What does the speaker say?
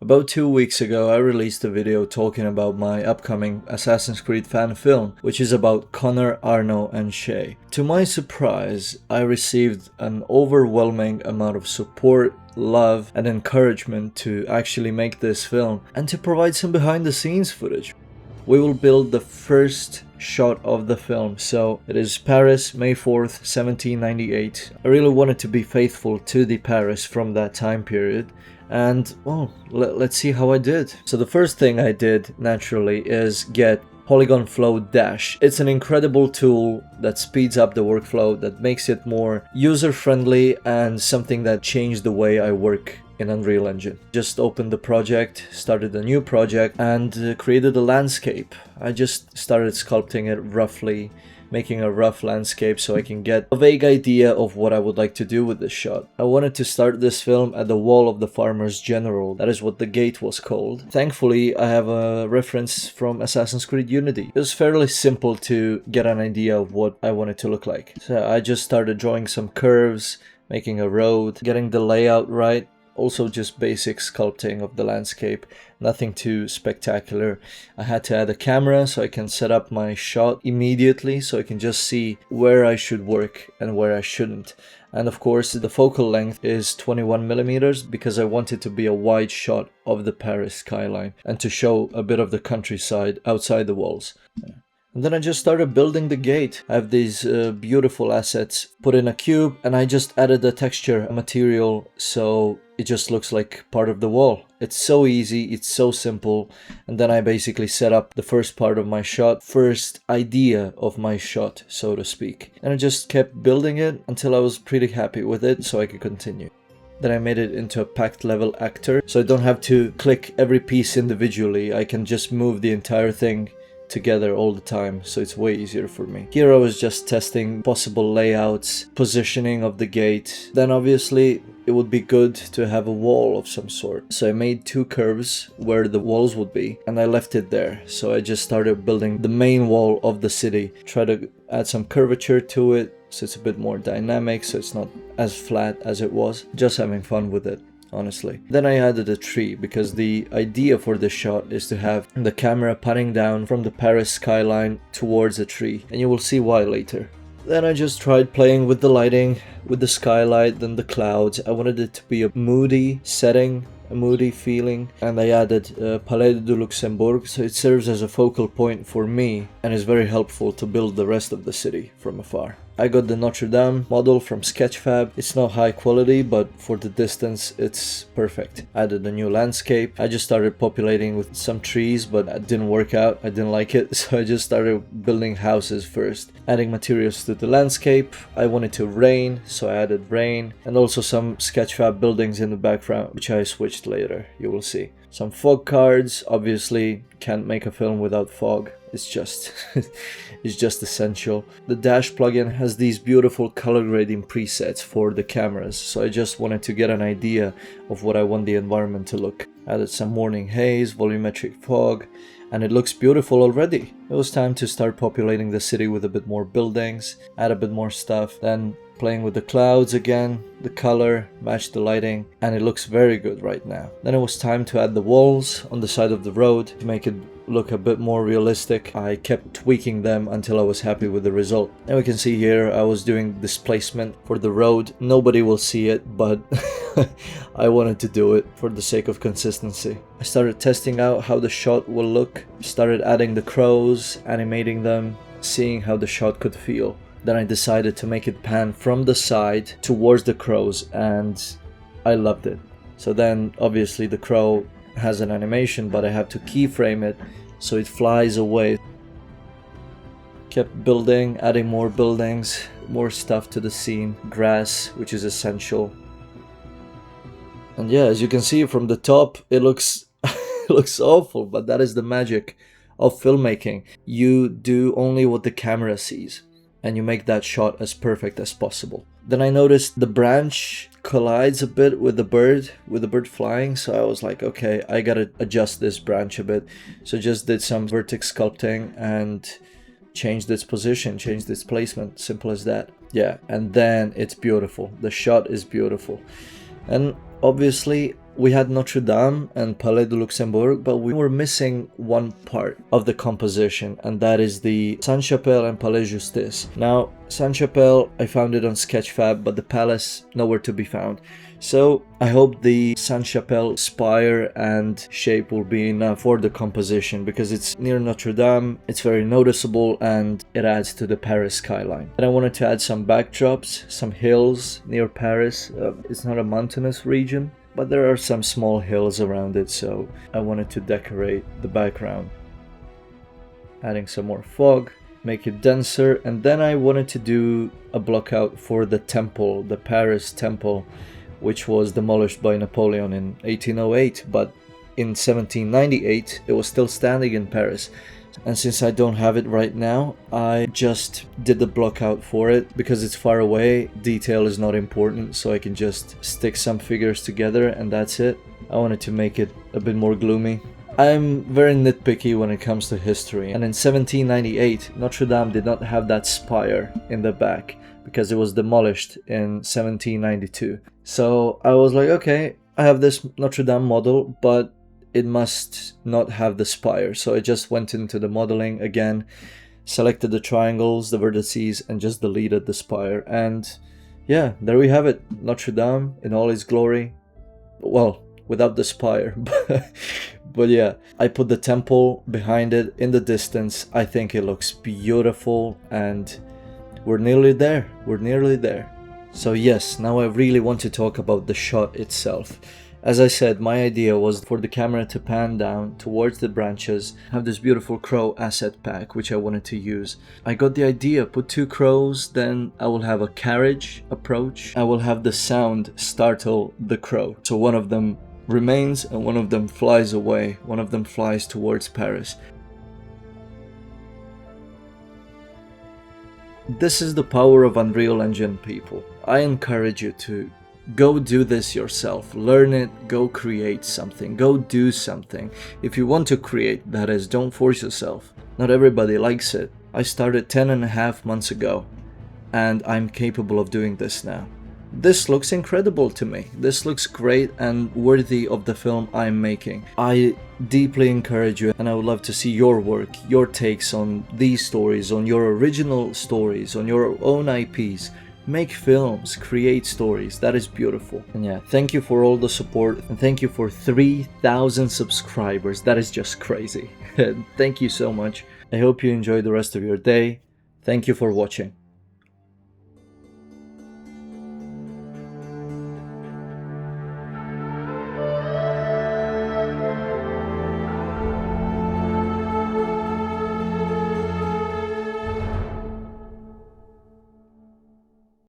About 2 weeks ago, I released a video talking about my upcoming Assassin's Creed fan film, which is about Connor, Arno, and Shay. To my surprise, I received an overwhelming amount of support, love, and encouragement to actually make this film and to provide some behind the scenes footage. We will build the first shot of the film, so it is Paris, May 4th, 1798. I really wanted to be faithful to the Paris from that time period. And, well, let's see how I did. So the first thing I did, naturally, is get Polygonflow Dash. It's an incredible tool that speeds up the workflow, that makes it more user-friendly, and something that changed the way I work in Unreal Engine. Just opened the project, started a new project, and created a landscape. I just started sculpting it roughly, making a rough landscape so I can get a vague idea of what I would like to do with this shot. I wanted to start this film at the Wall of the Farmers General. That is what the gate was called. Thankfully, I have a reference from Assassin's Creed Unity. It was fairly simple to get an idea of what I wanted to look like. So I just started drawing some curves, making a road, getting the layout right. Also just basic sculpting of the landscape, nothing too spectacular. I had to add a camera so I can set up my shot immediately, so I can just see where I should work and where I shouldn't. And of course the focal length is 21mm because I want it to be a wide shot of the Paris skyline and to show a bit of the countryside outside the walls. And then I just started building the gate. I have these beautiful assets put in a cube, and I just added a texture, a material, so it just looks like part of the wall. It's so easy, it's so simple. And then I basically set up the first part of my shot, first idea of my shot, so to speak. And I just kept building it until I was pretty happy with it, so I could continue. Then I made it into a packed level actor, so I don't have to click every piece individually. I can just move the entire thing together all the time, so it's way easier for me. Here I was just testing possible layouts, positioning of the gate. Then obviously it would be good to have a wall of some sort. So I made two curves where the walls would be, and I left it there. So I just started building the main wall of the city. Try to add some curvature to it, so it's a bit more dynamic, so it's not as flat as it was. Just having fun with it, honestly. Then I added a tree because the idea for this shot is to have the camera panning down from the Paris skyline towards a tree, and you will see why later. Then I just tried playing with the lighting, with the skylight, then the clouds. I wanted it to be a moody setting, a moody feeling, and I added Palais du Luxembourg, so it serves as a focal point for me and is very helpful to build the rest of the city from afar. I got the Notre Dame model from Sketchfab. It's not high quality, but for the distance it's perfect. I added a new landscape. I just started populating with some trees, but it didn't work out. I didn't like it, so I just started building houses first. Adding materials to the landscape. I wanted to rain, so I added rain, and also some Sketchfab buildings in the background, which I switched later, you will see. Some fog cards. Obviously can't make a film without fog. It's just it's just essential. The Dash plugin has these beautiful color grading presets for the cameras, so I just wanted to get an idea of what I want the environment to look. Added some morning haze, volumetric fog, and it looks beautiful already. It was time to start populating the city with a bit more buildings, add a bit more stuff, then playing with the clouds again, the color, match the lighting, and it looks very good right now. Then it was time to add the walls on the side of the road to make it look a bit more realistic. I kept tweaking them until I was happy with the result. And we can see here I was doing displacement for the road. Nobody will see it, but I wanted to do it for the sake of consistency. I started testing out how the shot will look, started adding the crows, animating them, seeing how the shot could feel. Then I decided to make it pan from the side towards the crows, and I loved it. So then obviously the crow has an animation, but I have to keyframe it so it flies away. Kept building, adding more buildings, more stuff to the scene, grass, which is essential. And yeah, as you can see from the top, it looks it looks awful, but that is the magic of filmmaking. You do only what the camera sees, and you make that shot as perfect as possible. Then I noticed the branch collides a bit with the bird flying, so I was like, okay, I gotta adjust this branch a bit. So just did some vertex sculpting and changed its position, changed its placement, simple as that. Yeah, and then it's beautiful. The shot is beautiful. And obviously We had Notre Dame and Palais de Luxembourg, but we were missing one part of the composition, and that is the Sainte-Chapelle and Palais Justice. Now, Sainte-Chapelle, I found it on Sketchfab, but the palace, nowhere to be found. So I hope the Sainte-Chapelle spire and shape will be enough for the composition, because it's near Notre Dame, it's very noticeable, and it adds to the Paris skyline. And I wanted to add some backdrops, some hills near Paris. It's not a mountainous region, but there are some small hills around it, so I wanted to decorate the background. Adding some more fog, make it denser, and then I wanted to do a block out for the temple, the Paris temple, which was demolished by Napoleon in 1808, but in 1798 it was still standing in Paris. And since I don't have it right now, I just did the block out for it because it's far away. Detail is not important, so I can just stick some figures together and that's it. I wanted to make it a bit more gloomy. I'm very nitpicky when it comes to history, and in 1798 Notre Dame did not have that spire in the back because it was demolished in 1792. So I was like, okay, I have this Notre Dame model, but it must not have the spire. So I just went into the modeling again, selected the triangles, the vertices, and just deleted the spire. And yeah, there we have it. Notre Dame in all its glory. Well, without the spire. But yeah, I put the temple behind it in the distance. I think it looks beautiful, and we're nearly there. We're nearly there. So yes, now I really want to talk about the shot itself. As I said, my idea was for the camera to pan down towards the branches, have this beautiful crow asset pack, which I wanted to use. I got the idea, put 2 crows, then I will have a carriage approach. I will have the sound startle the crow. So one of them remains and one of them flies away. One of them flies towards Paris. This is the power of Unreal Engine, people. I encourage you to go do this yourself, learn it, go create something, go do something. If you want to create, that is, don't force yourself. Not everybody likes it. I started 10.5 months ago, and I'm capable of doing this now. This looks incredible to me. This looks great and worthy of the film I'm making. I deeply encourage you, and I would love to see your work, your takes on these stories, on your original stories, on your own IPs. Make films, create stories. That is beautiful. And yeah, thank you for all the support, and thank you for 3,000 subscribers. That is just crazy. Thank you so much. I hope you enjoy the rest of your day. Thank you for watching.